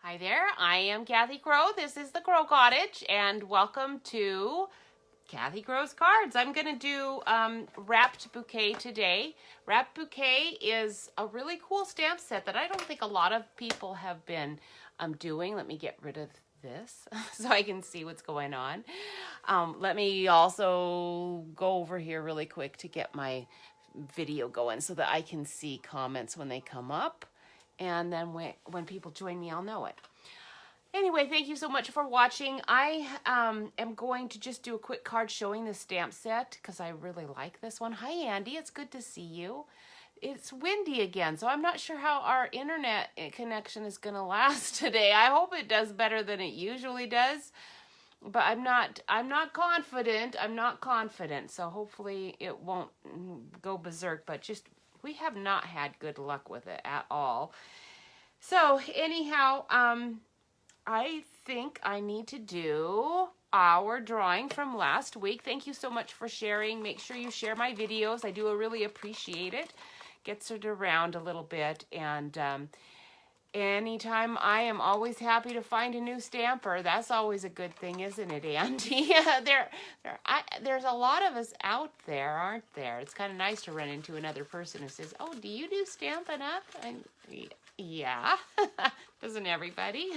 Hi there, I am Kathy Crow. This is the Crow Cottage, and welcome to Kathy Crow's Cards. I'm going to do Wrapped Bouquet today. Wrapped Bouquet is a really cool stamp set that I don't think a lot of people have been doing. Let me get rid of this so I can see what's going on. Let me also go over here really quick to get my video going so that I can see comments when they come up. And then when people join me, I'll know it. Anyway, thank you so much for watching. I am going to just do a quick card showing the stamp set because I really like this one. Hi, Andy. It's good to see you. It's windy again, so I'm not sure how our internet connection is going to last today. I hope it does better than it usually does, but I'm not confident. I'm not confident, so hopefully it won't go berserk, but just we have not had good luck with it at all. So anyhow, I think I need to do our drawing from last week. Thank you so much for sharing. Make sure you share my videos. I do really appreciate it. Gets it around a little bit, and anytime, I am always happy to find a new stamper. That's always a good thing, isn't it, Andy? There's a lot of us out there, aren't there? It's kind of nice to run into another person who says, oh, do you do Stampin' Up? And yeah, doesn't everybody?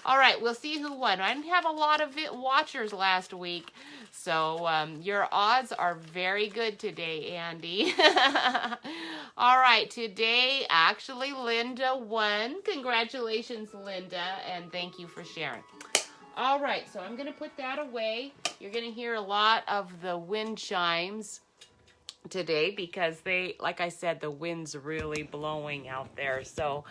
All right, we'll see who won. I didn't have a lot of watchers last week, so your odds are very good today, Andy. All right, today, actually, Linda won. Congratulations, Linda, and thank you for sharing. All right, so I'm going to put that away. You're going to hear a lot of the wind chimes today because like I said, the wind's really blowing out there. So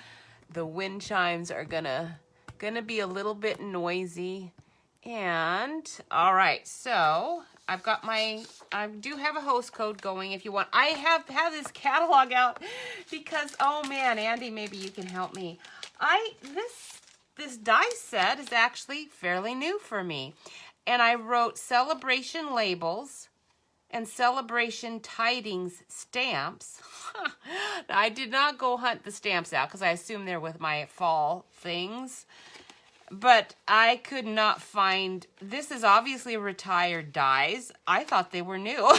the wind chimes are gonna be a little bit noisy. And all right, so I do have a host code going if you want. I have this catalog out because, oh man, Andy, maybe you can help me. This die set is actually fairly new for me. And I wrote celebration labels and celebration tidings stamps. I did not go hunt the stamps out because I assume they're with my fall things. But I could not find, this is obviously retired dies. I thought they were new.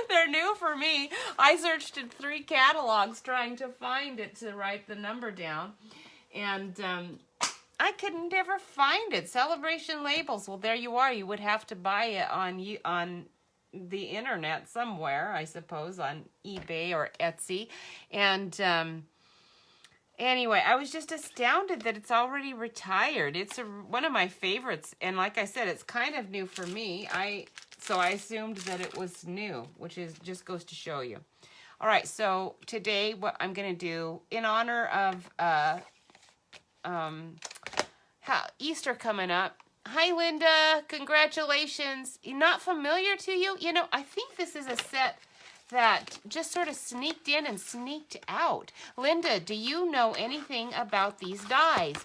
They're new for me. I searched in 3 catalogs trying to find it to write the number down. And I could never find it. Celebration labels. Well, there you are. You would have to buy it on the internet somewhere, I suppose, on eBay or Etsy. And anyway, I was just astounded that it's already retired. It's one of my favorites, and like I said, it's kind of new for me. So I assumed that it was new, which just goes to show you. All right, so today what I'm going to do in honor of Easter coming up. Hi, Linda. Congratulations. Not familiar to you? You know, I think this is a set that just sort of sneaked in and sneaked out. Linda, do you know anything about these dies?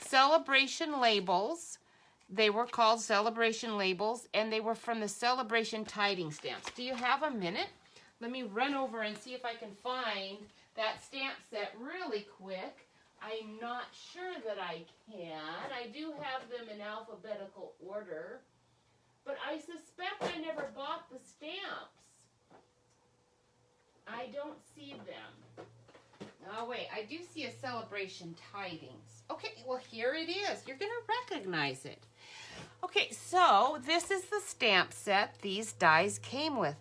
Celebration labels. They were called celebration labels, and they were from the celebration tiding stamps. Do you have a minute? Let me run over and see if I can find that stamp set really quick. I'm not sure that I can. I do have them in alphabetical order, but I suspect I never bought the stamps. I don't see them. Oh, wait, I do see a celebration tidings. Okay, well, here it is. You're going to recognize it. Okay, so this is the stamp set these dies came with.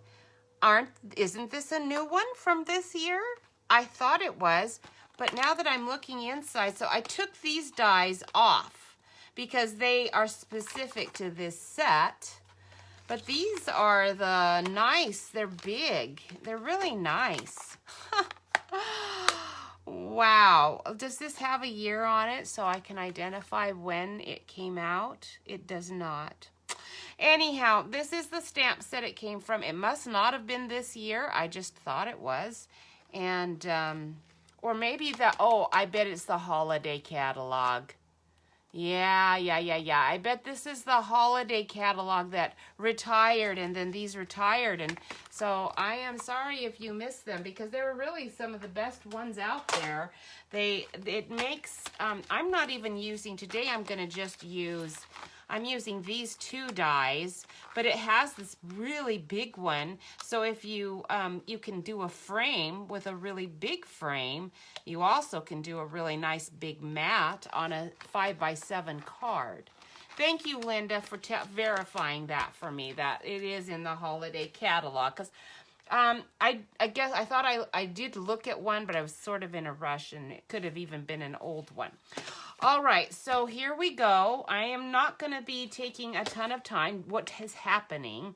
Isn't this a new one from this year? I thought it was. But now that I'm looking inside, so I took these dies off because they are specific to this set. But these are the nice, they're big. They're really nice. Wow. Does this have a year on it so I can identify when it came out? It does not. Anyhow, this is the stamp set it came from. It must not have been this year. I just thought it was. And, or maybe I bet it's the holiday catalog. Yeah. I bet this is the holiday catalog that retired, and then these retired. And so I am sorry if you missed them, because they were really some of the best ones out there. It makes, I'm not even using, today I'm using these two dies, but it has this really big one. So if you you can do a frame with a really big frame, you also can do a really nice big mat on a 5x7 card. Thank you, Linda, for verifying that for me, that it is in the holiday catalog. Because I guess I thought I did look at one, but I was sort of in a rush, and it could have even been an old one. All right, so here we go. I am not going to be taking a ton of time. What is happening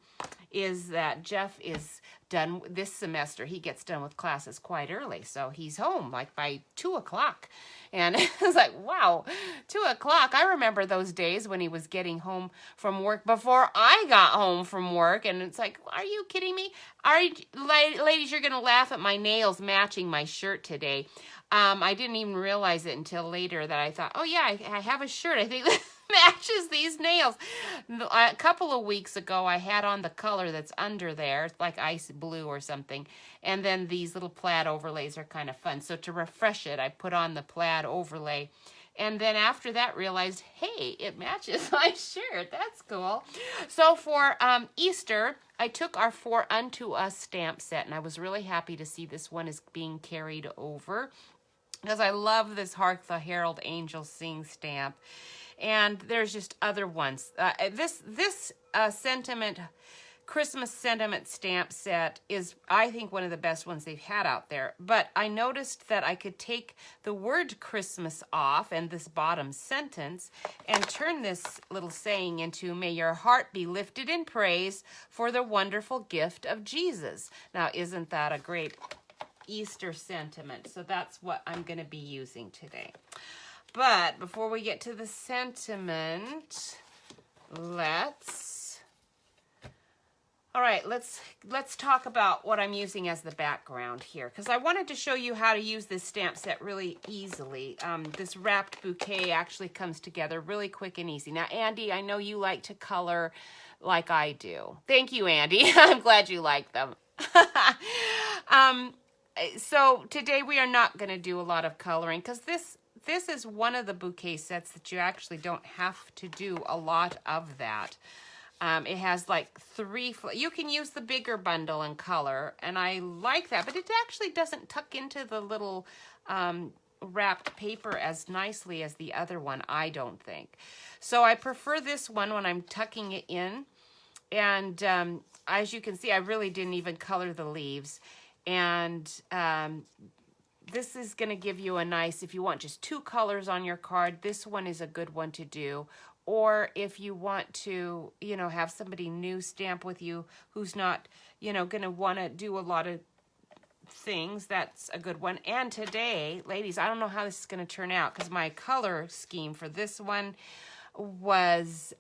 is that Jeff is done this semester. He gets done with classes quite early, so he's home like by 2 o'clock. And it's like, wow, 2 o'clock. I remember those days when he was getting home from work before I got home from work. And it's like, are you kidding me? Ladies, you're going to laugh at my nails matching my shirt today. I didn't even realize it until later that I thought, oh yeah, I have a shirt, I think, that matches these nails. A couple of weeks ago, I had on the color that's under there, it's like ice blue or something. And then these little plaid overlays are kind of fun. So to refresh it, I put on the plaid overlay. And then after that, realized, hey, it matches my shirt. That's cool. So for Easter, I took our For Unto Us stamp set, and I was really happy to see this one is being carried over, because I love this Hark the Herald Angels Sing stamp. And there's just other ones. This Christmas sentiment stamp set is, I think, one of the best ones they've had out there. But I noticed that I could take the word Christmas off and this bottom sentence and turn this little saying into, may your heart be lifted in praise for the wonderful gift of Jesus. Now, isn't that a great Easter sentiment? So that's what I'm going to be using today. But before we get to the sentiment, let's talk about what I'm using as the background here, because I wanted to show you how to use this stamp set really easily. This Wrapped Bouquet actually comes together really quick and easy. Now, Andy, I know you like to color like I do. Thank you, Andy. I'm glad you like them. So today we are not going to do a lot of coloring, because this is one of the bouquet sets that you actually don't have to do a lot of that. It has like 3, you can use the bigger bundle and color, and I like that, but it actually doesn't tuck into the little wrapped paper as nicely as the other one, I don't think. So I prefer this one when I'm tucking it in, and as you can see, I really didn't even color the leaves. And this is going to give you a nice, if you want just 2 colors on your card, this one is a good one to do. Or if you want to, have somebody new stamp with you who's not, going to want to do a lot of things, that's a good one. And today, ladies, I don't know how this is going to turn out, because my color scheme for this one was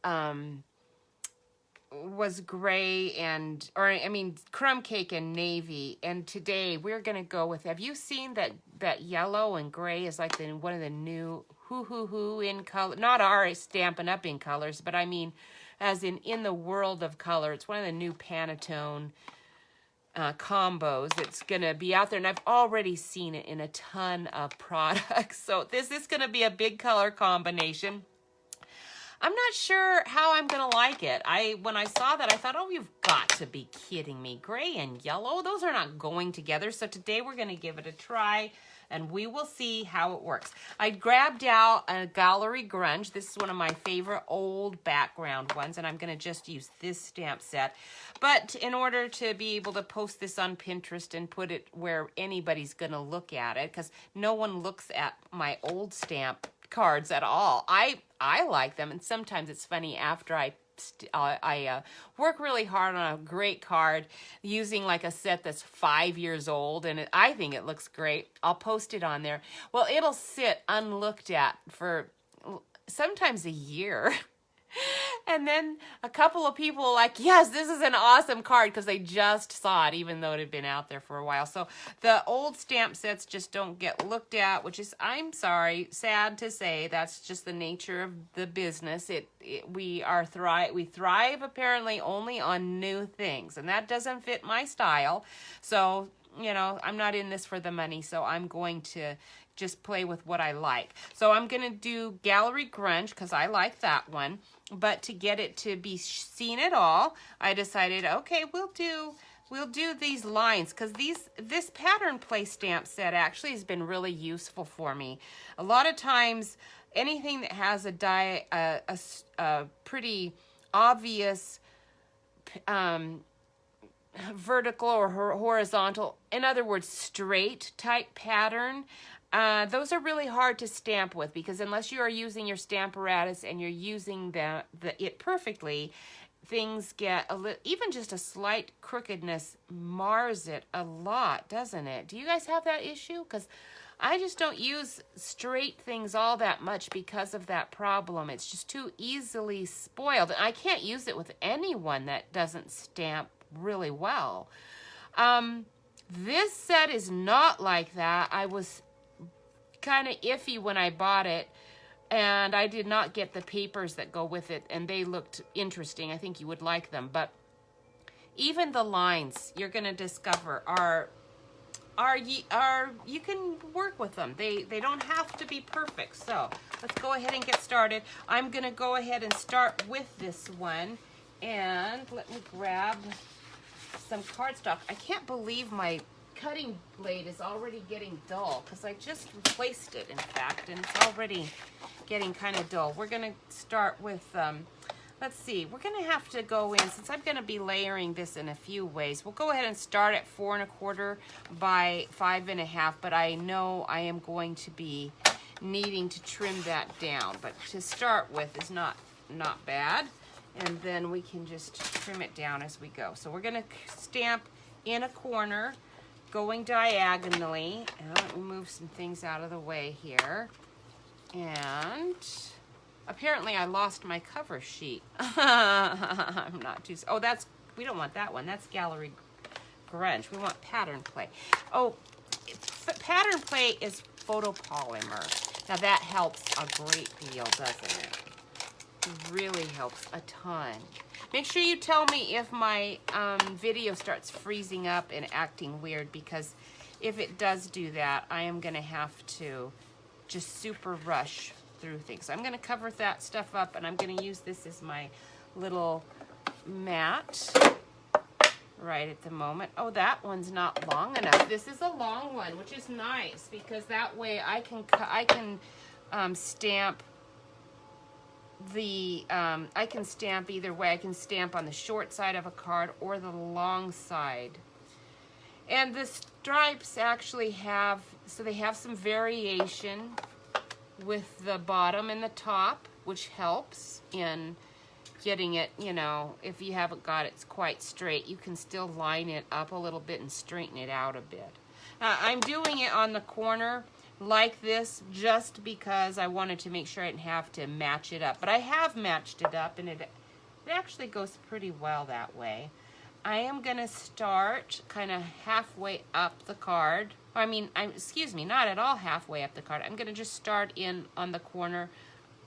gray and, crumb cake and navy. And today we're going to go with, have you seen that yellow and gray is like one of the new hoo in color, not our Stampin' Up! In colors, but I mean, as in the world of color, it's one of the new Pantone combos. It's going to be out there, and I've already seen it in a ton of products. So this is going to be a big color combination. I'm not sure how I'm going to like it. When I saw that, I thought, oh, you've got to be kidding me. Gray and yellow, those are not going together. So today we're going to give it a try, and we will see how it works. I grabbed out a Gallery Grunge. This is one of my favorite old background ones, and I'm going to just use this stamp set. But in order to be able to post this on Pinterest and put it where anybody's going to look at it, because no one looks at my old stamp cards at all. I like them, and sometimes it's funny after I work really hard on a great card using like a set that's 5 years old, and I think it looks great. I'll post it on there. Well, it'll sit unlooked at for sometimes a year. And then a couple of people were like, yes, this is an awesome card, because they just saw it, even though it had been out there for a while. So the old stamp sets just don't get looked at, which is, I'm sorry, sad to say, that's just the nature of the business. We thrive apparently only on new things, and that doesn't fit my style. So, you know, I'm not in this for the money, so I'm going to just play with what I like. So I'm going to do Gallery Grunge because I like that one. But to get it to be seen at all, I decided, okay, we'll do these lines, because this pattern play stamp set actually has been really useful for me. A lot of times, anything that has a pretty obvious vertical or horizontal, in other words, straight type pattern, those are really hard to stamp with, because unless you are using your Stamparatus and you're using it perfectly, things get a little, even just a slight crookedness mars it a lot, doesn't it? Do you guys have that issue? Because I just don't use straight things all that much because of that problem. It's just too easily spoiled. And I can't use it with anyone that doesn't stamp really well. This set is not like that. I was kind of iffy when I bought it, and I did not get the papers that go with it, and they looked interesting. I think you would like them. But even the lines you're going to discover you can work with them. They don't have to be perfect. So let's go ahead and get started. I'm going to go ahead and start with this one, and let me grab some cardstock. I can't believe my cutting blade is already getting dull, because I just replaced it, in fact, and it's already getting kind of dull. We're going to start with, let's see, we're going to have to go in, since I'm going to be layering this in a few ways, we'll go ahead and start at 4 1/4 by 5 1/2, but I know I am going to be needing to trim that down, but to start with is not bad, and then we can just trim it down as we go. So we're going to stamp in a corner, going diagonally, and let me move some things out of the way here. And apparently I lost my cover sheet. I'm not too, oh, we don't want that one. That's Gallery Grunge. We want Pattern Play. Oh, Pattern Play is photopolymer. Now that helps a great deal, doesn't it? It really helps a ton. Make sure you tell me if my video starts freezing up and acting weird, because if it does do that, I am going to have to just super rush through things. So I'm going to cover that stuff up, and I'm going to use this as my little mat right at the moment. Oh, that one's not long enough. This is a long one, which is nice, because that way I can stamp I can stamp either way. I can stamp on the short side of a card or the long side. And the stripes actually have some variation with the bottom and the top, which helps in getting it, you know, if you haven't got it quite straight, you can still line it up a little bit and straighten it out a bit. I'm doing it on the corner like this just because I wanted to make sure I didn't have to match it up. But I have matched it up, and it actually goes pretty well that way. I am going to start kind of halfway up the card. I mean, excuse me, not at all halfway up the card. I'm going to just start in on the corner,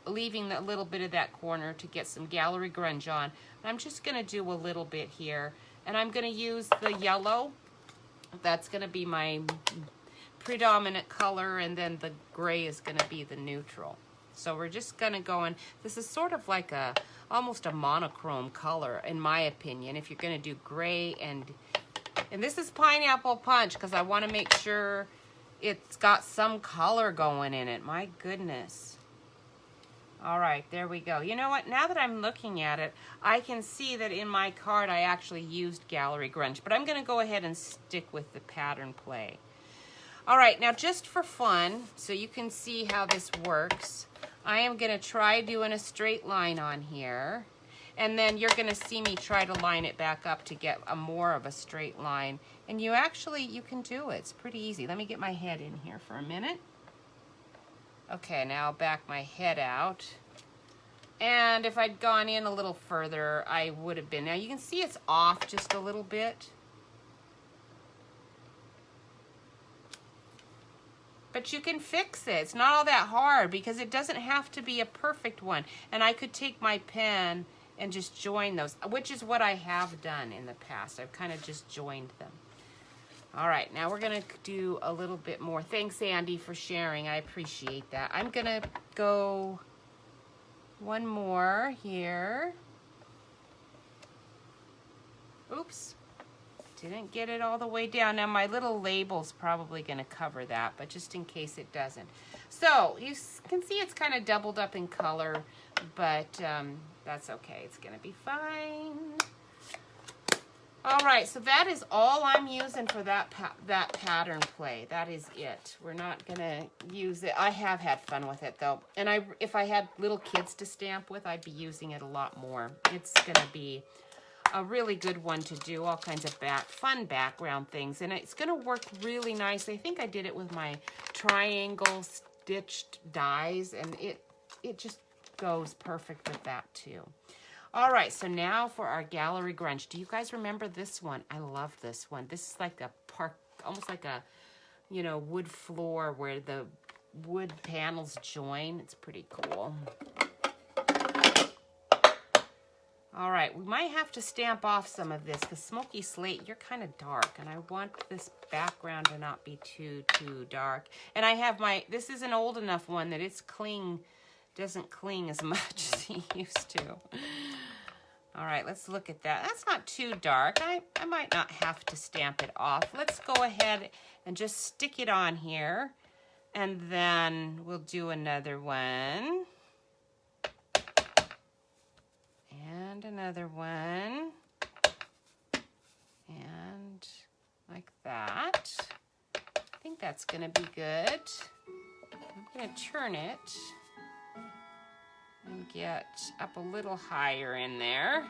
leaving a little bit of that corner to get some Gallery Grunge on. I'm just going to do a little bit here, and I'm going to use the yellow. That's going to be my predominant color, and then the gray is going to be the neutral. So we're just going to go in. This is sort of like almost a monochrome color, in my opinion, if you're going to do gray and this is Pineapple Punch, because I want to make sure it's got some color going in it. My goodness. All right, there we go. You know what? Now that I'm looking at it, I can see that in my card I actually used Gallery Grunge, but I'm going to go ahead and stick with the Pattern Play. All right, now just for fun, so you can see how this works, I am going to try doing a straight line on here, and then you're going to see me try to line it back up to get more of a straight line. And you can do it. It's pretty easy. Let me get my head in here for a minute. Okay, now I'll back my head out. And if I'd gone in a little further, I would have been. Now you can see it's off just a little bit. But you can fix it. It's not all that hard because it doesn't have to be a perfect one. And I could take my pen and just join those, which is what I have done in the past. I've kind of just joined them. All right, now we're gonna do a little bit more. Thanks, Andy, for sharing. I appreciate that. I'm gonna go one more here. Oops, didn't get it all the way down. Now my little label's probably gonna cover that, but just in case it doesn't. So you can see it's kind of doubled up in color, but that's okay, it's gonna be fine. All right, so that is all I'm using for that pattern play. That is it. We're not gonna use it. I have had fun with it though. And if I had little kids to stamp with, I'd be using it a lot more. It's gonna be a really good one to do all kinds of fun background things. And it's gonna work really nicely. I think I did it with my triangle stitched dies, and it just goes perfect with that too. All right, so now for our gallery grunge. Do you guys remember this one? I love this one. This is like a park, almost like a, you know, wood floor where the wood panels join. It's pretty cool. All right, we might have to stamp off some of this because Smoky Slate, you're kind of dark, and I want this background to not be too dark. And I have this is an old enough one that it's doesn't cling as much as he used to. All right, let's look at that. That's not too dark. I might not have to stamp it off. Let's go ahead and just stick it on here, and then we'll do another one. And another one. And like that. I think that's gonna be good. I'm gonna turn it and get up a little higher in there.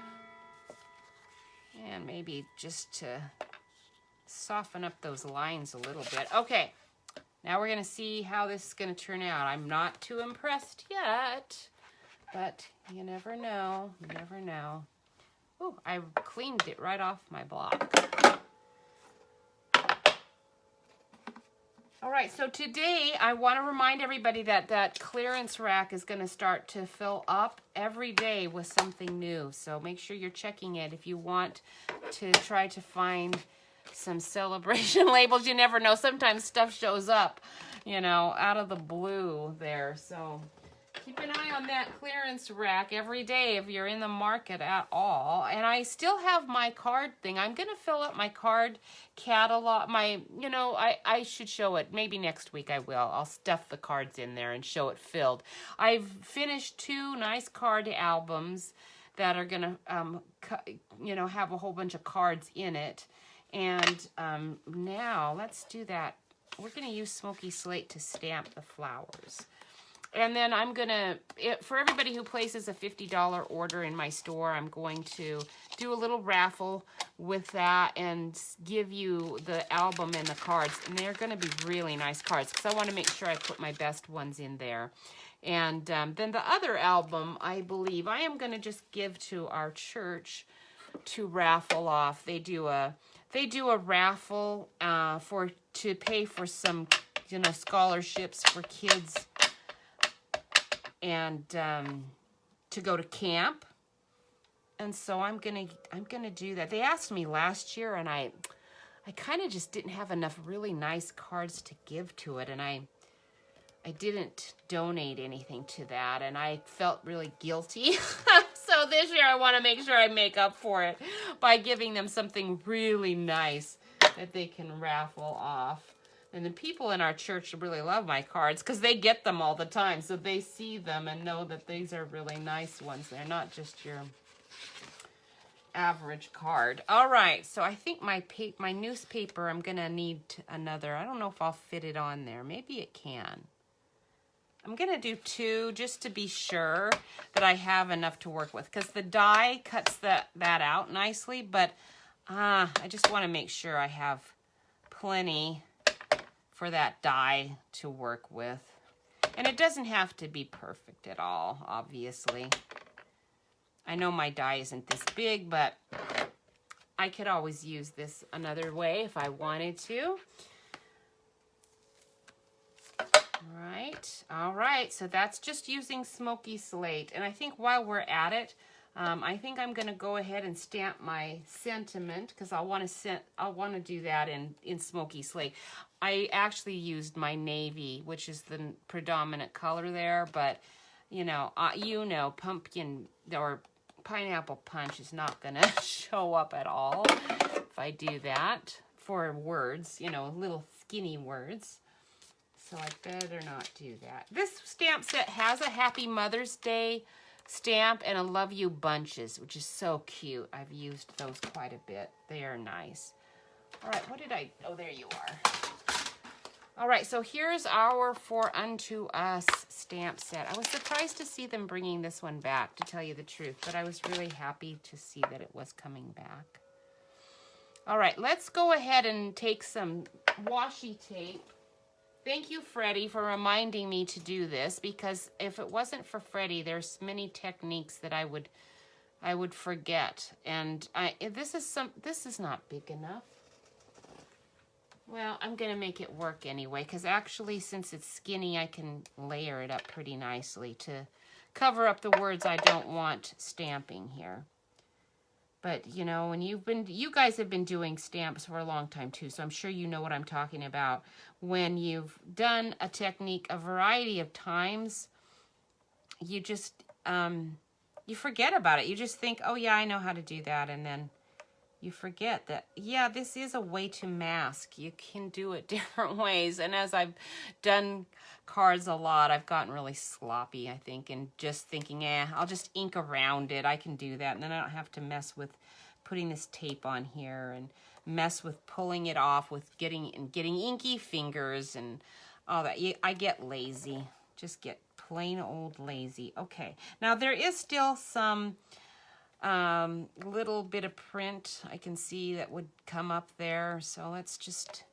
And maybe just to soften up those lines a little bit. Okay, now we're gonna see how this is gonna turn out. I'm not too impressed yet, but you never know, you never know. Oh, I cleaned it right off my block. All right, so today I want to remind everybody that that clearance rack is going to start to fill up every day with something new. So make sure you're checking it if you want to try to find some celebration labels. You never know. Sometimes stuff shows up, you know, out of the blue there. So keep an eye on that clearance rack every day if you're in the market at all. And I still have my card thing. I'm going to fill up my card catalog. I should show it. Maybe next week I will. I'll stuff the cards in there and show it filled. I've finished 2 nice card albums that are going to, have a whole bunch of cards in it. And now let's do that. We're going to use Smoky Slate to stamp the flowers. And then I'm going to, for everybody who places a $50 order in my store, I'm going to do a little raffle with that and give you the album and the cards. And they're going to be really nice cards because I want to make sure I put my best ones in there. And then the other album, I believe, I am going to just give to our church to raffle off. They do a raffle to pay for some, scholarships for kids and to go to camp. And so I'm gonna do that. They asked me last year, and I kind of just didn't have enough really nice cards to give to it, and I didn't donate anything to that, and I felt really guilty. So this year I want to make sure I make up for it by giving them something really nice that they can raffle off. And the people in our church really love my cards because they get them all the time. So they see them and know that these are really nice ones. They're not just your average card. All right, so I think my newspaper, I'm going to need another. I don't know if I'll fit it on there. Maybe it can. I'm going to do 2 just to be sure that I have enough to work with because the die cuts that out nicely, but I just want to make sure I have plenty for that die to work with. And it doesn't have to be perfect at all, obviously. I know my die isn't this big, but I could always use this another way if I wanted to. All right, so that's just using smoky slate. And I think while we're at it, I think I'm going to go ahead and stamp my sentiment because I'll want to do that in smoky slate. I actually used my navy, which is the predominant color there, but you know, pumpkin or pineapple punch is not going to show up at all if I do that for words, you know, little skinny words. So I better not do that. This stamp set has a Happy Mother's Day stamp and a Love You bunches, which is so cute. I've used those quite a bit. They are nice. All right, what did I, oh, there you are. All right, so here's our For Unto Us stamp set. I was surprised to see them bringing this one back, to tell you the truth, but I was really happy to see that it was coming back. All right, let's go ahead and take some washi tape. Thank you, Freddie, for reminding me to do this, because if it wasn't for Freddie, there's many techniques that I would forget. And this is not big enough. Well, I'm going to make it work anyway, because actually, since it's skinny, I can layer it up pretty nicely to cover up the words I don't want stamping here. But, you know, when you guys have been doing stamps for a long time, too, so I'm sure you know what I'm talking about. When you've done a technique a variety of times, you just, you forget about it. You just think, oh, yeah, I know how to do that, and then you forget that, yeah, this is a way to mask. You can do it different ways, and as I've done cards a lot, I've gotten really sloppy, I think, and just thinking, I'll just ink around it. I can do that, and then I don't have to mess with putting this tape on here and mess with pulling it off with getting inky fingers and all that. I get lazy, just get plain old lazy. Okay, now there is still some little bit of print I can see that would come up there, so let's just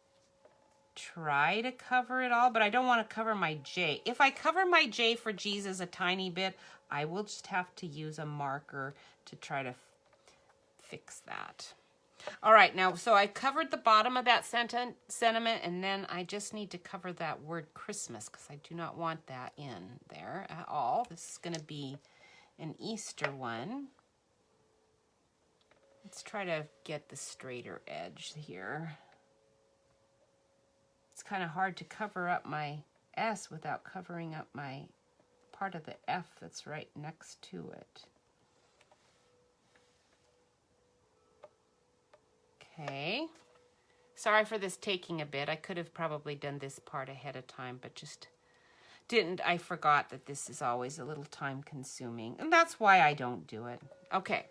try to cover it all, but I don't want to cover my J. If I cover my J for Jesus a tiny bit, I will just have to use a marker to try to fix that. All right, now, so I covered the bottom of that sentiment, and then I just need to cover that word Christmas, because I do not want that in there at all. This is going to be an Easter one. Let's try to get the straighter edge here. It's kind of hard to cover up my S without covering up my part of the F that's right next to it. Okay. Sorry for this taking a bit. I could have probably done this part ahead of time, but just didn't. I forgot that this is always a little time consuming, and that's why I don't do it. Okay.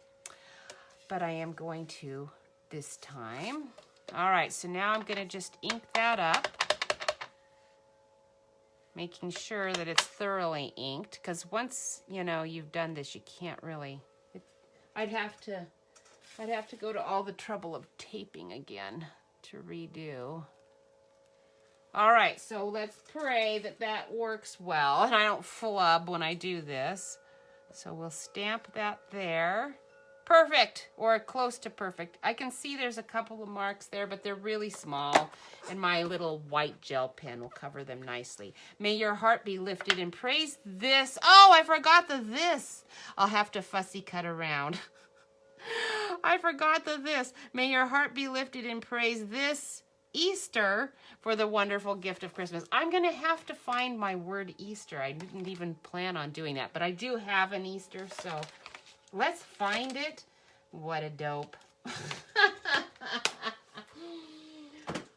But I am going to this time. All right, so now I'm going to just ink that up, making sure that it's thoroughly inked, because once, you know, you've done this, you can't really, I'd have to go to all the trouble of taping again to redo. All right, so let's pray that that works well, and I don't flub when I do this. So we'll stamp that there. Perfect, or close to perfect. I can see there's a couple of marks there, but they're really small, and my little white gel pen will cover them nicely. May your heart be lifted in praise this. Oh, I forgot the this. I'll have to fussy cut around. I forgot the this. May your heart be lifted in praise this Easter for the wonderful gift of Christmas. I'm going to have to find my word Easter. I didn't even plan on doing that, but I do have an Easter, so let's find it. What a dope.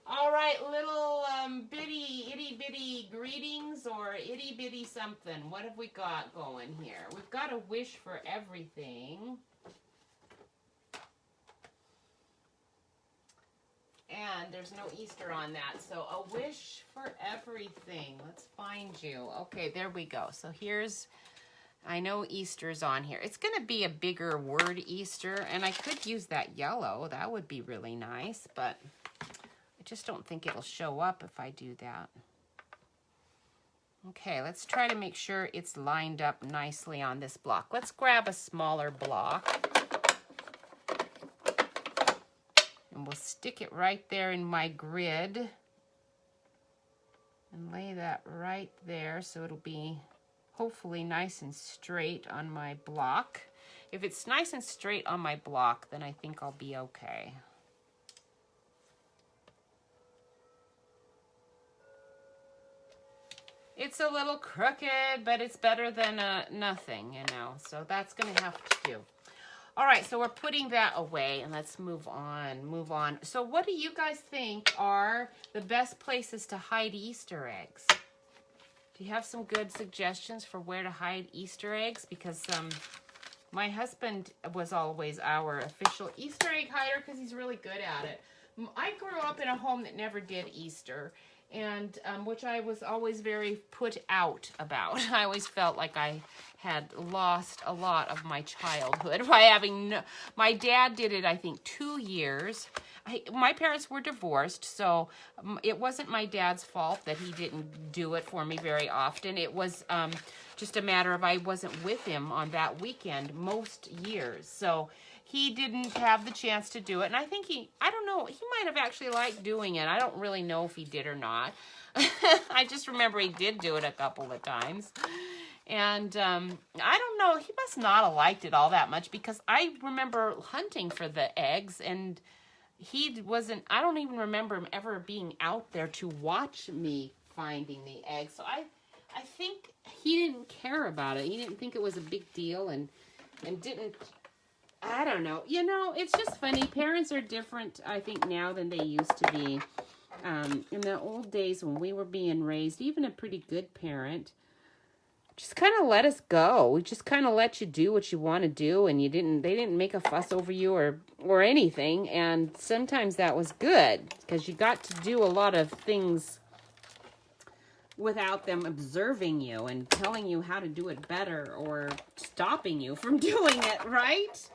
All right, little itty bitty greetings or itty bitty something. What have we got going here? We've got a wish for everything. And there's no Easter on that. So a wish for everything. Let's find you. Okay, there we go. So here's, I know Easter's on here. It's going to be a bigger word, Easter, and I could use that yellow. That would be really nice, but I just don't think it'll show up if I do that. Okay, let's try to make sure it's lined up nicely on this block. Let's grab a smaller block. And we'll stick it right there in my grid. And lay that right there so it'll be hopefully nice and straight on my block. If it's nice and straight on my block, then I think I'll be okay. It's a little crooked, but it's better than nothing, you know. So that's going to have to do. All right, so we're putting that away, and let's move on. So what do you guys think are the best places to hide Easter eggs? Do you have some good suggestions for where to hide Easter eggs? Because my husband was always our official Easter egg hider because he's really good at it. I grew up in a home that never did Easter, and which I was always very put out about. I always felt like I had lost a lot of my childhood by having my dad did it, I think, 2 years. My parents were divorced, so it wasn't my dad's fault that he didn't do it for me very often. It was just a matter of I wasn't with him on that weekend most years. So he didn't have the chance to do it. And I think I don't know, he might have actually liked doing it. I don't really know if he did or not. I just remember he did do it a couple of times. And I don't know, he must not have liked it all that much because I remember hunting for the eggs and he wasn't, I don't even remember him ever being out there to watch me finding the eggs. So I think he didn't care about it. He didn't think it was a big deal and didn't, I don't know. You know, it's just funny. Parents are different, I think, now than they used to be. In the old days when we were being raised, even a pretty good parent just kind of let us go. We just kind of let you do what you want to do, and they didn't make a fuss over you or anything. And sometimes that was good because you got to do a lot of things without them observing you and telling you how to do it better or stopping you from doing it, right?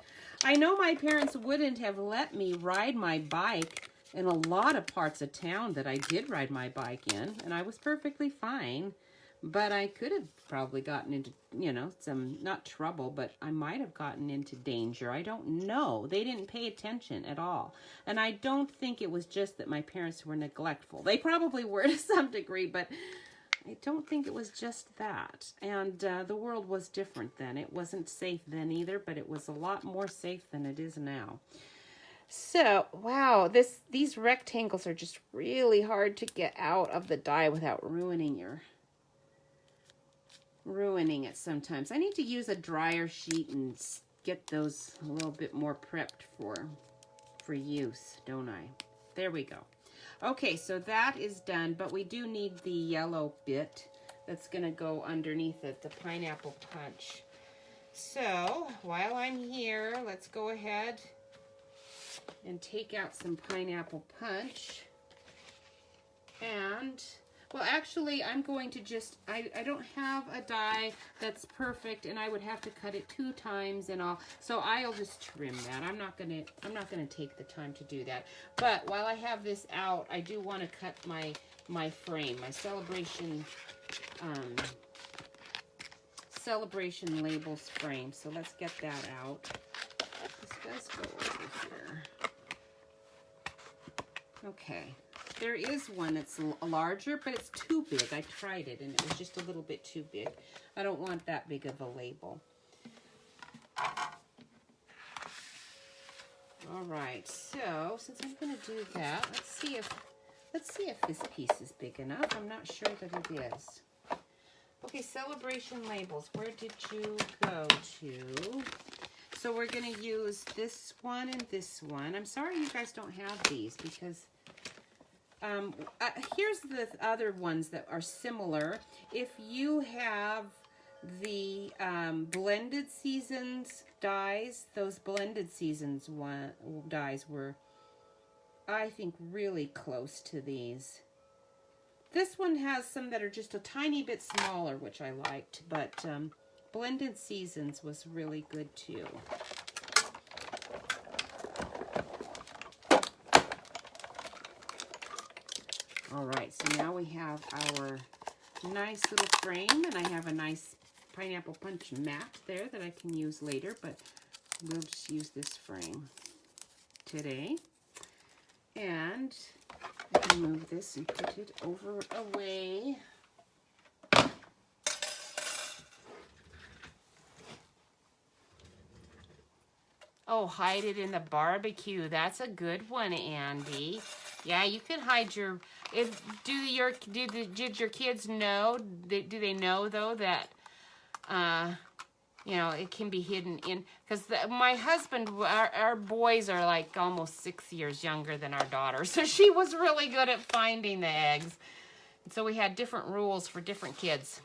I know my parents wouldn't have let me ride my bike in a lot of parts of town that I did ride my bike in, and I was perfectly fine. But I could have probably gotten into, you know, some, not trouble, but I might have gotten into danger. I don't know. They didn't pay attention at all. And I don't think it was just that my parents were neglectful. They probably were to some degree, but I don't think it was just that. And the world was different then. It wasn't safe then either, but it was a lot more safe than it is now. So, wow, these rectangles are just really hard to get out of the die without ruining it sometimes. I need to use a dryer sheet and get those a little bit more prepped for use, don't I? There we go. Okay, so that is done, but we do need the yellow bit that's going to go underneath it, the pineapple punch. So, while I'm here, let's go ahead and take out some pineapple punch. And, well, actually, I'm going to just, I don't have a die that's perfect, and I would have to cut it 2 times and all. So I'll just trim that. I'm not gonna take the time to do that. But while I have this out, I do want to cut my frame, my celebration labels frame. So let's get that out. This does go over here. Okay. There is one that's larger, but it's too big. I tried it, and it was just a little bit too big. I don't want that big of a label. All right, so since I'm going to do that, let's see if this piece is big enough. I'm not sure that it is. Okay, celebration labels. Where did you go to? So we're going to use this one and this one. I'm sorry you guys don't have these because here's the other ones that are similar. If you have the blended seasons dies, those blended seasons dies were, I think, really close to these. This one has some that are just a tiny bit smaller, which I liked, but blended seasons was really good too. All right, so now we have our nice little frame, and I have a nice pineapple punch mat there that I can use later, but we'll just use this frame today. And I can move this and put it over away. Oh, hide it in the barbecue. That's a good one, Andy. Yeah, you can hide your. Did your kids know? Do they know though that, you know, it can be hidden in? Because my husband, our boys are like almost 6 years younger than our daughter, so she was really good at finding the eggs. And so we had different rules for different kids.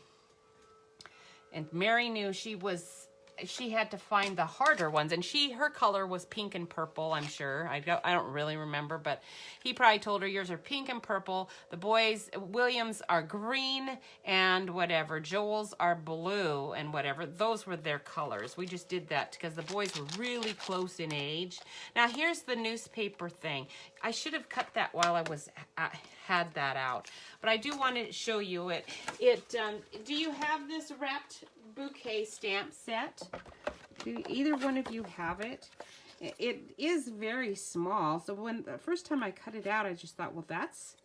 And Mary knew she had to find the harder ones, and her color was pink and purple, I'm sure. I don't really remember, but he probably told her yours are pink and purple. The boys, Williams, are green and whatever. Joel's are blue and whatever. Those were their colors. We just did that because the boys were really close in age. Now here's the newspaper thing. I should have cut that while I had that out, but I do want to show you it. Do you have this Wrapped Bouquet stamp set? Do either one of you have it? It is very small, so when the first time I cut it out, I just thought, well, that's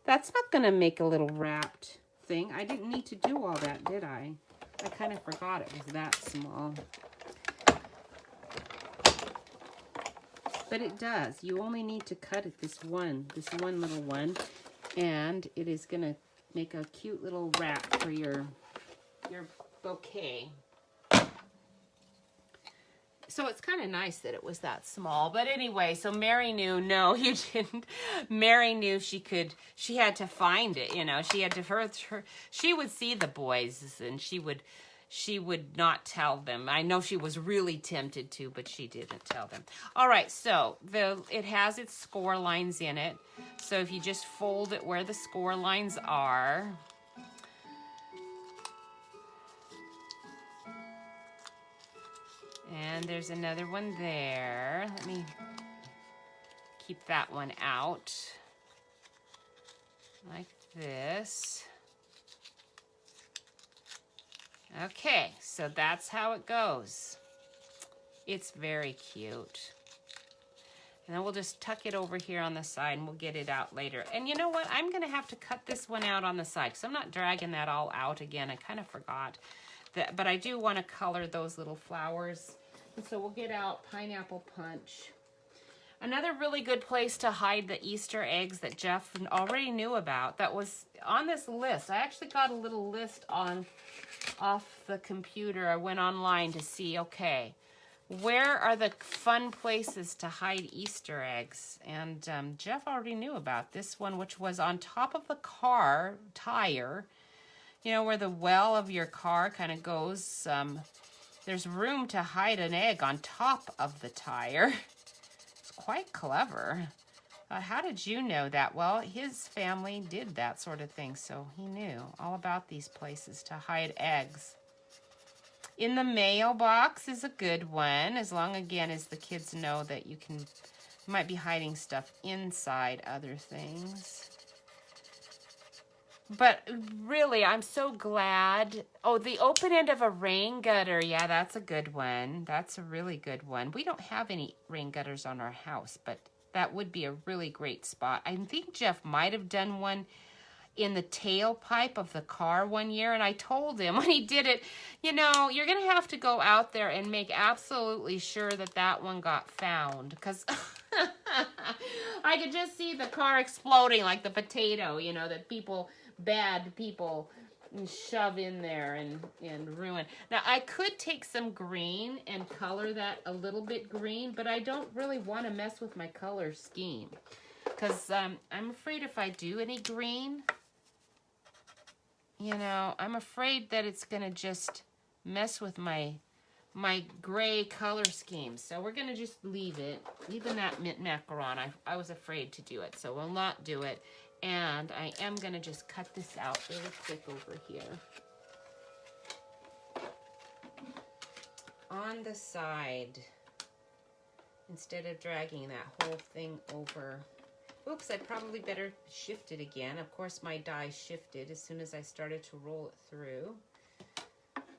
not gonna make a little wrapped thing. I didn't need to do all that, did I? I kind of forgot it was that small. But it does. You only need to cut it this one little one, and it is gonna make a cute little wrap for your bouquet. So it's kind of nice that it was that small. But anyway, so Mary knew, no, you didn't. Mary knew she had to find it, you know. She had to, she would see the boys, and she would not tell them. I know she was really tempted to, but she didn't tell them. All right, so it has its score lines in it. So if you just fold it where the score lines are, and there's another one there. Let me keep that one out like this. Okay, so that's how it goes. It's very cute. And then we'll just tuck it over here on the side, and we'll get it out later. And you know what? I'm going to have to cut this one out on the side, because I'm not dragging that all out again. I kind of forgot that, but I do want to color those little flowers. And so we'll get out Pineapple Punch. Another really good place to hide the Easter eggs that Jeff already knew about, that was on this list. I actually got a little list off the computer. I went online to see, okay, where are the fun places to hide Easter eggs? And Jeff already knew about this one, which was on top of the car tire. You know, where the well of your car kind of goes. There's room to hide an egg on top of the tire. It's quite clever. How did you know that? Well, his family did that sort of thing, so he knew all about these places to hide eggs. In the mailbox is a good one, as long, again, as the kids know that you might be hiding stuff inside other things. But really, I'm so glad. Oh, the open end of a rain gutter. Yeah, that's a good one. That's a really good one. We don't have any rain gutters on our house, but that would be a really great spot. I think Jeff might have done one in the tailpipe of the car one year, and I told him when he did it, you know, you're going to have to go out there and make absolutely sure that that one got found, because I could just see the car exploding like the potato, you know, that bad people shove in there and ruin. Now, I could take some green and color that a little bit green, but I don't really want to mess with my color scheme, because I'm afraid if I do any green, you know, I'm afraid that it's going to just mess with my gray color scheme. So we're going to just leave it. Even that mint macaron, I was afraid to do it, so we'll not do it. And I am going to just cut this out really quick over here. On the side, instead of dragging that whole thing over. Oops, I probably better shift it again. Of course, my die shifted as soon as I started to roll it through.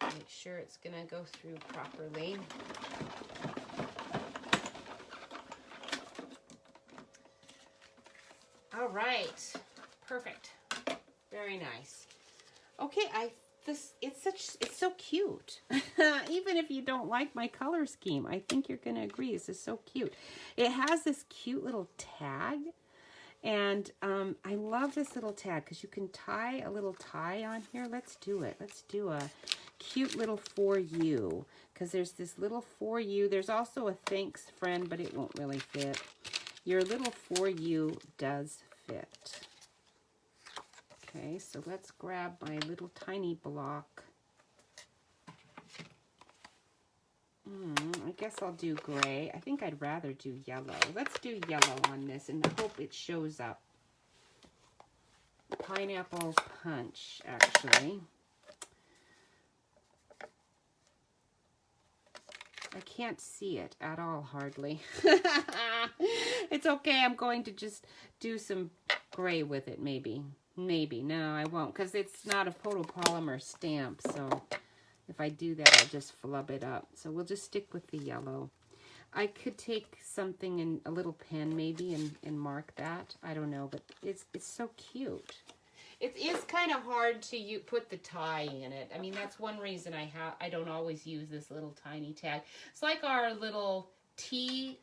Make sure it's gonna go through properly. All right, perfect. Very nice. Okay, it's so cute. Even if you don't like my color scheme, I think you're gonna agree. This is so cute. It has this cute little tag, and I love this little tag because you can tie a little tie on here. Let's do it. Let's do a cute little for you, because there's this little for you. There's also a thanks friend, but it won't really fit. Your little for you does fit. Okay, so let's grab my little tiny block. I guess I'll do gray. I think I'd rather do yellow. Let's do yellow on this and hope it shows up. Pineapple punch, actually. I can't see it at all, hardly. It's okay, I'm going to just do some gray with it, maybe. Maybe. No, I won't, because it's not a photopolymer stamp, so if I do that, I'll just flub it up. So we'll just stick with the yellow. I could take something in a little pen, maybe, and mark that. I don't know, but it's so cute. It is kind of hard to put the tie in it. I mean, that's one reason I don't always use this little tiny tag. It's like our little tea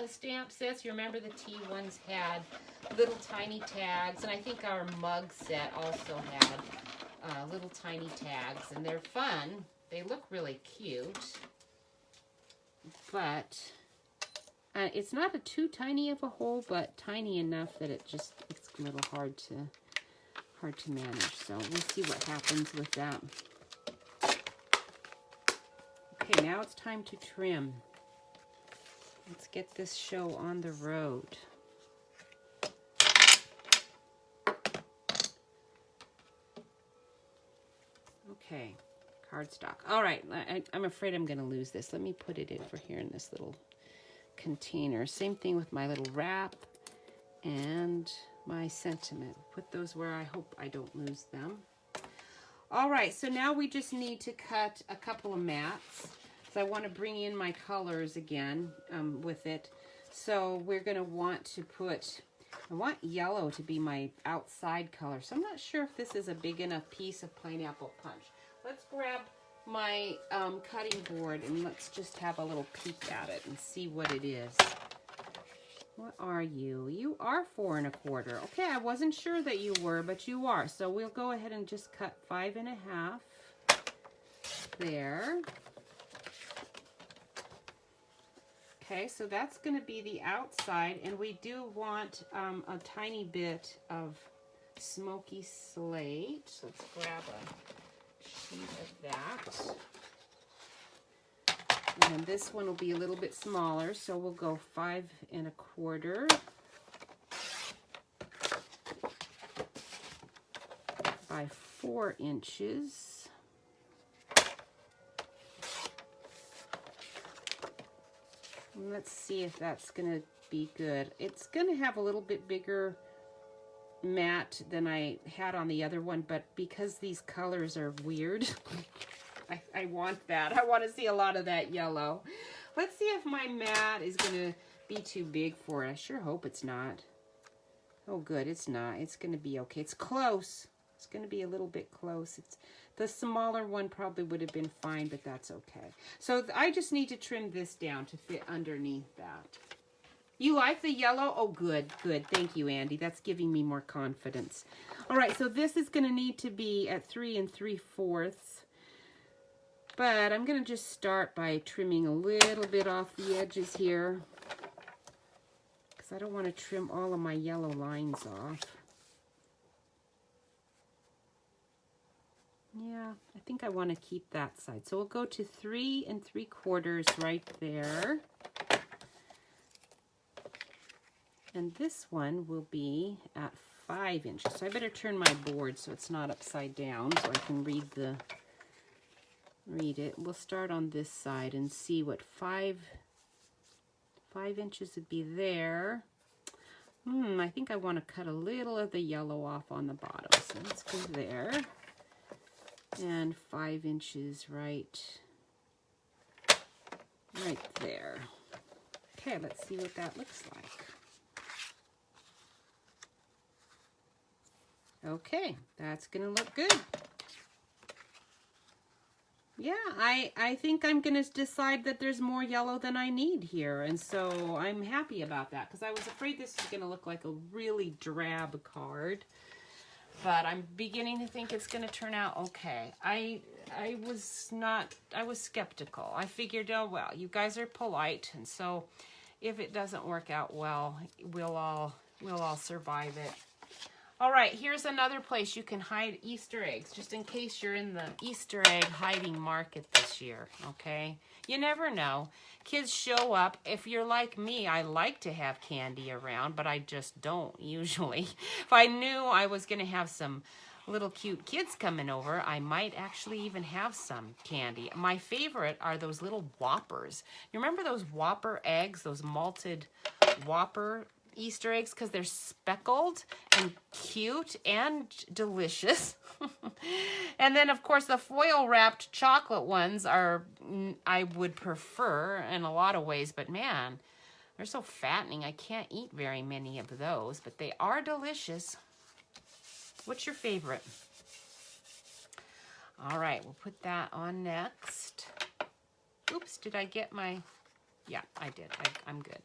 stamp sets. You remember the tea ones had little tiny tags, and I think our mug set also had little tiny tags, and they're fun. They look really cute, but it's not too tiny of a hole, but tiny enough that it's a little hard to manage. So we'll see what happens with that. Okay, now it's time to trim. Let's get this show on the road. Okay, cardstock. All right, I'm afraid I'm going to lose this. Let me put it over here in this little container. Same thing with my little wrap and my sentiment. Put those where I hope I don't lose them. All right, so now we just need to cut a couple of mats. So I want to bring in my colors again with it. So we're going to want to I want yellow to be my outside color. So I'm not sure if this is a big enough piece of pineapple punch. Let's grab my cutting board and let's just have a little peek at it and see what it is. What are you? You are 4 1/4. Okay, I wasn't sure that you were, but you are. So we'll go ahead and just cut 5 1/2 there. Okay, so that's going to be the outside, and we do want a tiny bit of smoky slate. So let's grab a sheet of that. And this one will be a little bit smaller, so we'll go 5 1/4 by 4 inches. And let's see if that's going to be good. It's going to have a little bit bigger mat than I had on the other one, but because these colors are weird, I want that. I want to see a lot of that yellow. Let's see if my mat is going to be too big for it. I sure hope it's not. Oh, good. It's not. It's going to be okay. It's close. It's going to be a little bit close. The smaller one probably would have been fine, but that's okay. So I just need to trim this down to fit underneath that. You like the yellow? Oh, good, good. Thank you, Andy. That's giving me more confidence. All right, so this is going to need to be at 3 3/4. But I'm going to just start by trimming a little bit off the edges here, because I don't want to trim all of my yellow lines off. Yeah, I think I want to keep that side. So we'll go to 3 3/4 right there. And this one will be at 5 inches. So I better turn my board so it's not upside down so I can read it. We'll start on this side and see what 5 inches would be there. I think I want to cut a little of the yellow off on the bottom. So let's go there. And 5 inches right there. Okay, let's see what that looks like. Okay, that's gonna look good. Yeah, I think I'm gonna decide that there's more yellow than I need here, and so I'm happy about that because I was afraid this was gonna look like a really drab card, but I'm beginning to think it's gonna turn out okay. I was skeptical. I figured, oh well, you guys are polite, and so if it doesn't work out well, we'll all survive it. All right, here's another place you can hide Easter eggs, just in case you're in the Easter egg hiding market this year, okay? You never know. Kids show up. If you're like me, I like to have candy around, but I just don't usually. If I knew I was going to have some little cute kids coming over, I might actually even have some candy. My favorite are those little Whoppers. You remember those Whopper eggs, those malted Whopper Easter eggs, because they're speckled and cute and delicious. And then of course the foil wrapped chocolate ones are, I would prefer in a lot of ways, but man, they're so fattening. I can't eat very many of those, but they are delicious. What's your favorite? All right, we'll put that on next. Oops, did I get my, yeah, I did. I'm good.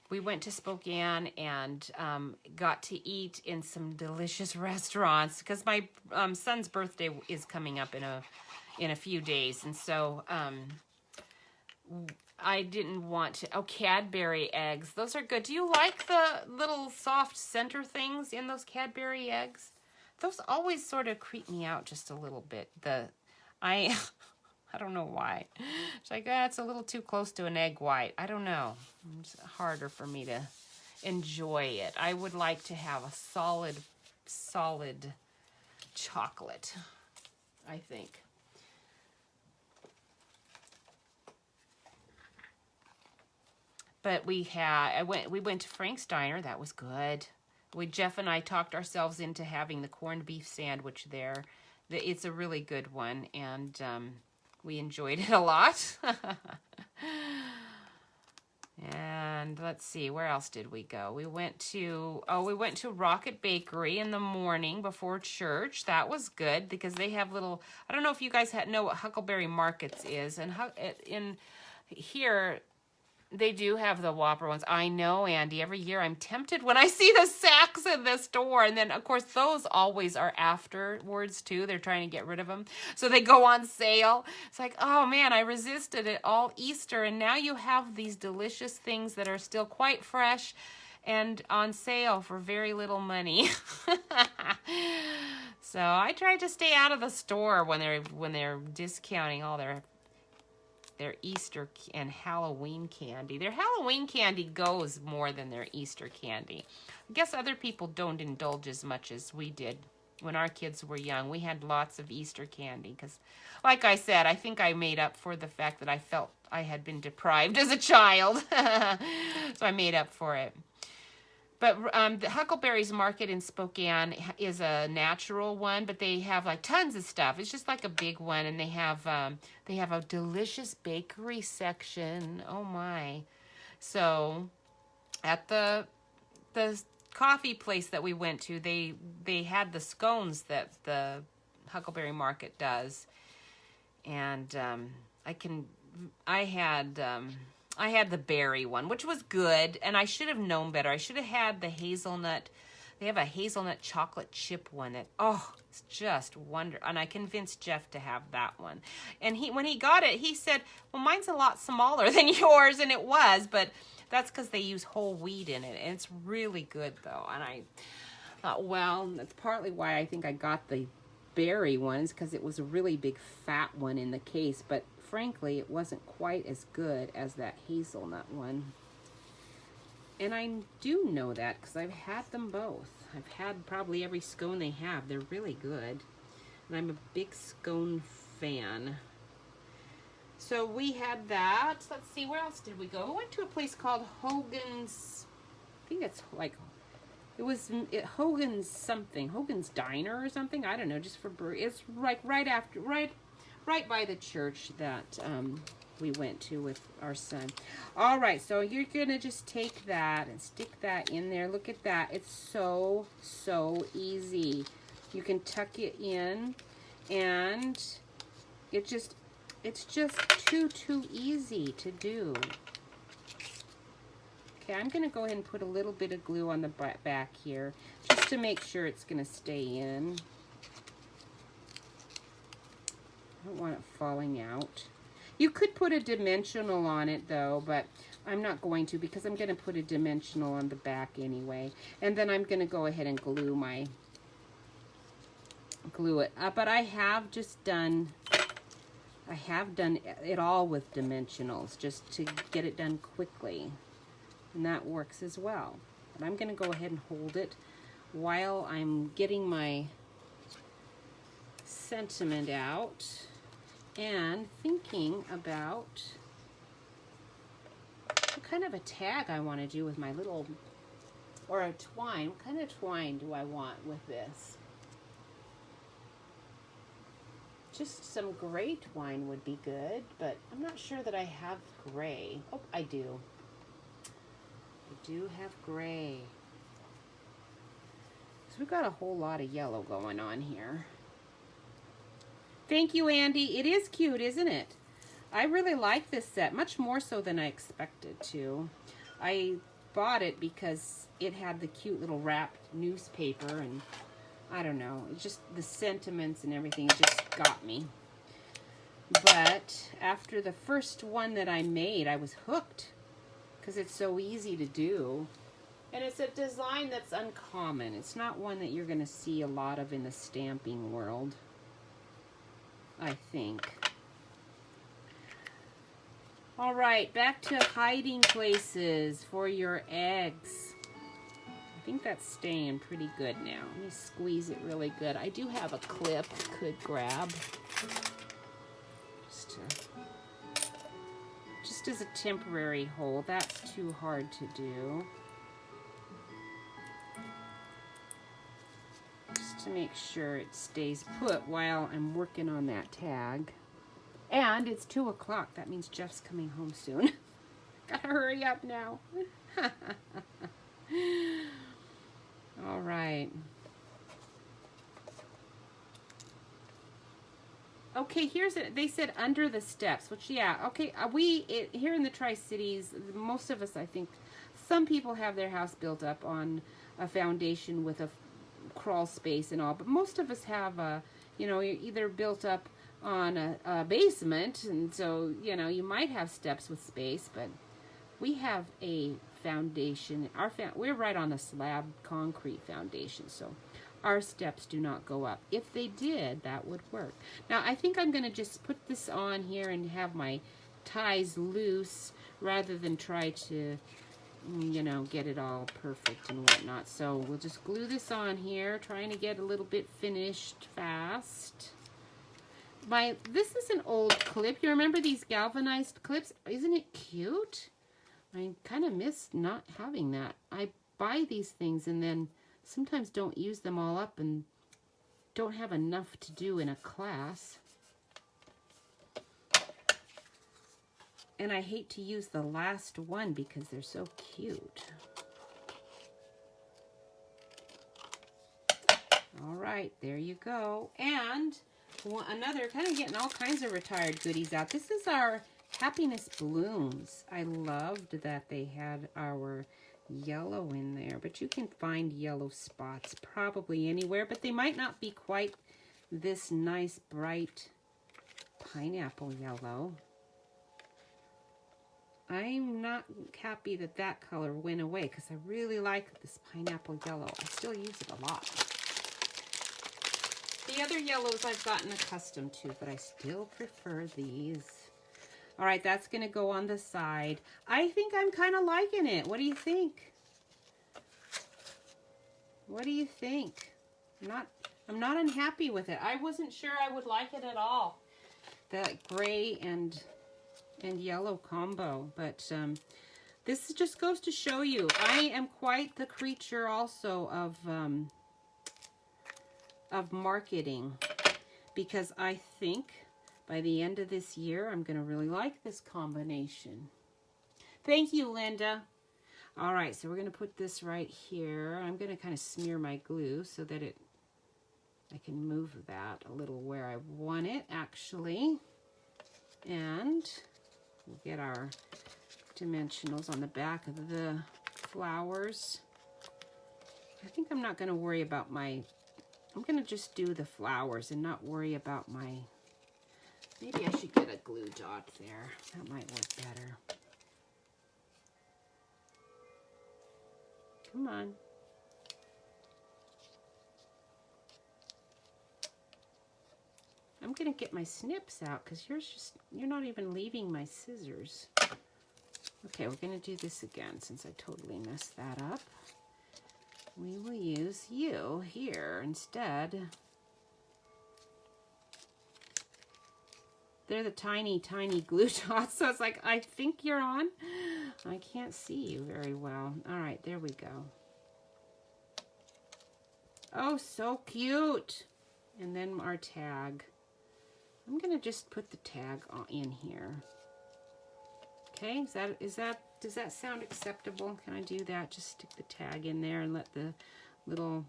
We went to Spokane and got to eat in some delicious restaurants because my son's birthday is coming up in a few days, and so I didn't want to. Oh, Cadbury eggs, those are good. Do you like the little soft center things in those Cadbury eggs? Those always sort of creep me out just a little bit. I don't know why. It's like, it's a little too close to an egg white. I don't know. It's harder for me to enjoy it. I would like to have a solid chocolate, I think. But we went to Frank's Diner. That was good. Jeff and I talked ourselves into having the corned beef sandwich there. It's a really good one, and we enjoyed it a lot. And let's see, where else did we go? We went to Rocket Bakery in the morning before church. That was good because they have little, I don't know if you guys know what Huckleberry Markets is. And in here, they do have the Whopper ones. I know, Andy. Every year I'm tempted when I see the sacks in the store. And then, of course, those always are afterwards, too. They're trying to get rid of them. So they go on sale. It's like, oh, man, I resisted it all Easter. And now you have these delicious things that are still quite fresh and on sale for very little money. So I try to stay out of the store when they're discounting all their Easter and Halloween candy. Their Halloween candy goes more than their Easter candy. I guess other people don't indulge as much as we did when our kids were young. We had lots of Easter candy because, like I said, I think I made up for the fact that I felt I had been deprived as a child. So I made up for it. But the Huckleberry's Market in Spokane is a natural one, but they have like tons of stuff. It's just like a big one, and they have a delicious bakery section. Oh my! So at the coffee place that we went to, they had the scones that the Huckleberry Market does, and I had the berry one, which was good, and I should have known better. I should have had the hazelnut. They have a hazelnut chocolate chip one that, oh, it's just wonderful. And I convinced Jeff to have that one. And when he got it, he said, well, mine's a lot smaller than yours, and it was, but that's because they use whole wheat in it, and it's really good, though. And I thought, well, that's partly why I think I got the berry ones, because it was a really big fat one in the case, but frankly, it wasn't quite as good as that hazelnut one. And I do know that because I've had them both. I've had probably every scone they have. They're really good. And I'm a big scone fan. So we had that. Let's see, where else did we go? We went to a place called Hogan's. I think it's like, it was Hogan's something, Hogan's Diner or something. I don't know, just for it's like right by the church that we went to with our son. All right, so you're gonna just take that and stick that in there. Look at that. It's so easy. You can tuck it in, and it's just too easy to do. Okay, I'm gonna go ahead and put a little bit of glue on the back here just to make sure it's gonna stay in. I don't want it falling out. You could put a dimensional on it though, but I'm not going to, because I'm gonna put a dimensional on the back anyway. And then I'm gonna go ahead and glue it up. But I have done it all with dimensionals just to get it done quickly. And that works as well. But I'm gonna go ahead and hold it while I'm getting my sentiment out and thinking about what kind of a tag I want to do with my little, or a twine. What kind of twine do I want with this? Just some gray twine would be good, but I'm not sure that I have gray. Oh, I do. I do have gray. So we've got a whole lot of yellow going on here. Thank you, Andy. It is cute, isn't it? I really like this set, much more so than I expected to. I bought it because it had the cute little wrapped newspaper, and I don't know, it's just the sentiments and everything just got me. But after the first one that I made, I was hooked because it's so easy to do. And it's a design that's uncommon. It's not one that you're going to see a lot of in the stamping world, I think. All right, back to hiding places for your eggs. I think that's staying pretty good now. Let me squeeze it really good. I do have a clip I could grab. Just as a temporary hold. That's too hard to do. Just to make sure it stays put while I'm working on that tag. And it's 2 o'clock. That means Jeff's coming home soon. Gotta hurry up now. All right. Okay, here's it. They said under the steps, which, yeah, okay. Here in the Tri-Cities, most of us, I think, some people have their house built up on a foundation with a crawl space and all, but most of us have you're either built up on a basement, and so, you might have steps with space, but we have a foundation. We're right on a slab concrete foundation, so our steps do not go up. If they did, that would work. Now, I think I'm going to just put this on here and have my ties loose rather than try to, get it all perfect and whatnot. So we'll just glue this on here, trying to get a little bit finished fast. This is an old clip. You remember these galvanized clips? Isn't it cute? I kind of miss not having that. I buy these things and then sometimes don't use them all up and don't have enough to do in a class. And I hate to use the last one because they're so cute. All right, there you go. And another, kind of getting all kinds of retired goodies out. This is our Happiness Blooms. I loved that they had our yellow in there, but you can find yellow spots probably anywhere, but they might not be quite this nice bright pineapple yellow. I'm not happy that that color went away because I really like this pineapple yellow. I still use it a lot. The other yellows I've gotten accustomed to, but I still prefer these. All right, that's going to go on the side. I think I'm kind of liking it. What do you think? What do you think? I'm not unhappy with it. I wasn't sure I would like it at all. That gray and and yellow combo. But this just goes to show you, I am quite the creature also of marketing, because I think by the end of this year, I'm going to really like this combination. Thank you, Linda. All right, so we're going to put this right here. I'm going to kind of smear my glue so that I can move that a little where I want it, actually. And we'll get our dimensionals on the back of the flowers. I think I'm not going to worry about I'm going to just do the flowers and not worry about maybe I should get a glue dot there. That might work better. Come on. I'm going to get my snips out because you're not even leaving my scissors. Okay, we're going to do this again since I totally messed that up. We will use you here instead. They're the tiny, tiny glue dots, so it's like, I think you're on. I can't see you very well. All right, there we go. Oh, so cute. And then our tag. I'm gonna just put the tag in here. Okay, does that sound acceptable? Can I do that? Just stick the tag in there and let the little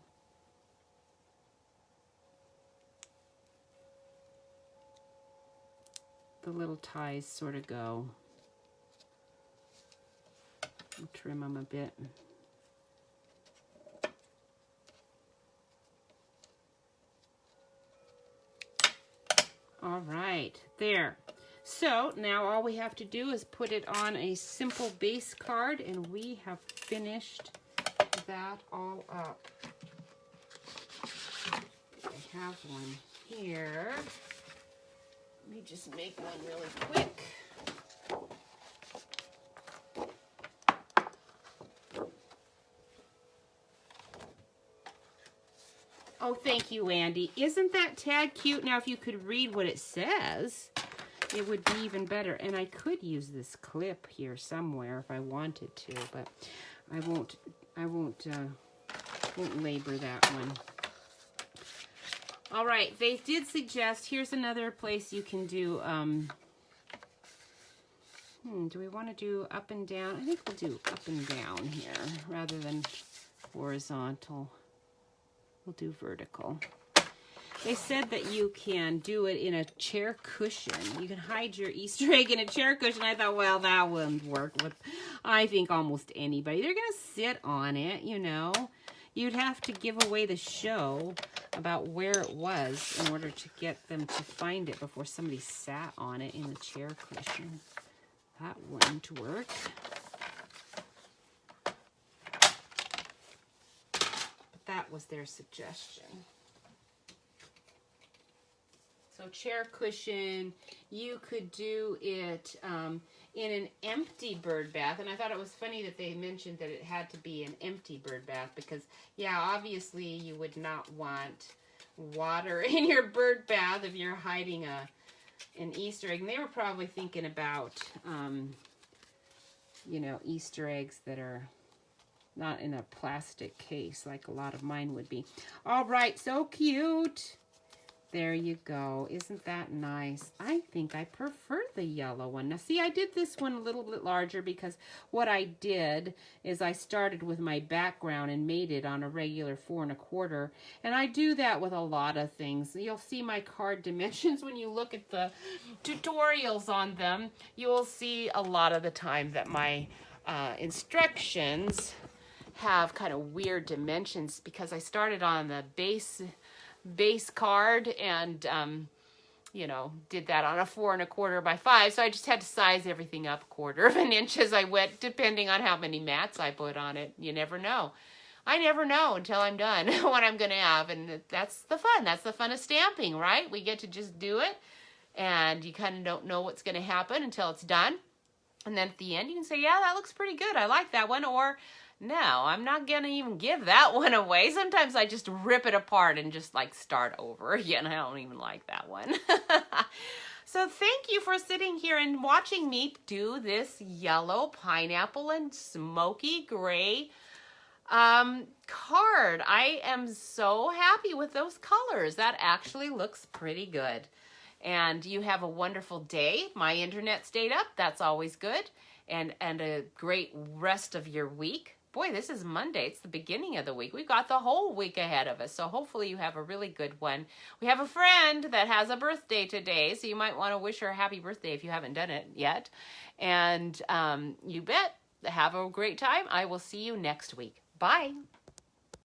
ties sort of go. I'll trim them a bit. All right, there. So now all we have to do is put it on a simple base card, and we have finished that all up. I have one here. Let me just make one really quick. Oh, thank you, Andy. Isn't that tag cute? Now, if you could read what it says, it would be even better. And I could use this clip here somewhere if I wanted to, but I won't labor that one. All right, they did suggest, here's another place you can do, do we want to do up and down? I think we'll do up and down here rather than horizontal. We'll do vertical. They said that you can do it in a chair cushion. You can hide your Easter egg in a chair cushion. I thought, well, that wouldn't work with, I think, almost anybody. They're going to sit on it, you know. You'd have to give away the show about where it was in order to get them to find it before somebody sat on it in a chair cushion. That wouldn't work. That was their suggestion. So chair cushion, you could do it in an empty bird bath. And I thought it was funny that they mentioned that it had to be an empty bird bath because, yeah, obviously you would not want water in your bird bath if you're hiding an Easter egg. And they were probably thinking about, you know, Easter eggs that are not in a plastic case like a lot of mine would be. All right, so cute. There you go. Isn't that nice? I think I prefer the yellow one. Now, see, I did this one a little bit larger because what I did is I started with my background and made it on a regular 4 1/4. And I do that with a lot of things. You'll see my card dimensions when you look at the tutorials on them. You will see a lot of the time that my instructions have kind of weird dimensions because I started on the base card and you know, did that on a 4 1/4 by 5, so I just had to size everything up 1/4 of an inch as I went, depending on how many mats I put on it. You never know. I never know until I'm done what I'm gonna have, and that's the fun. That's the fun of stamping, right? We get to just do it, and you kind of don't know what's gonna happen until it's done, and then at the end you can say, yeah, that looks pretty good, I like that one, or no, I'm not gonna even give that one away. Sometimes I just rip it apart and just like start over again. I don't even like that one. So thank you for sitting here and watching me do this yellow pineapple and smoky gray card. I am so happy with those colors. That actually looks pretty good. And you have a wonderful day. My internet stayed up. That's always good. And a great rest of your week. Boy, this is Monday. It's the beginning of the week. We've got the whole week ahead of us. So hopefully you have a really good one. We have a friend that has a birthday today. So you might want to wish her a happy birthday if you haven't done it yet. And you bet. Have a great time. I will see you next week. Bye.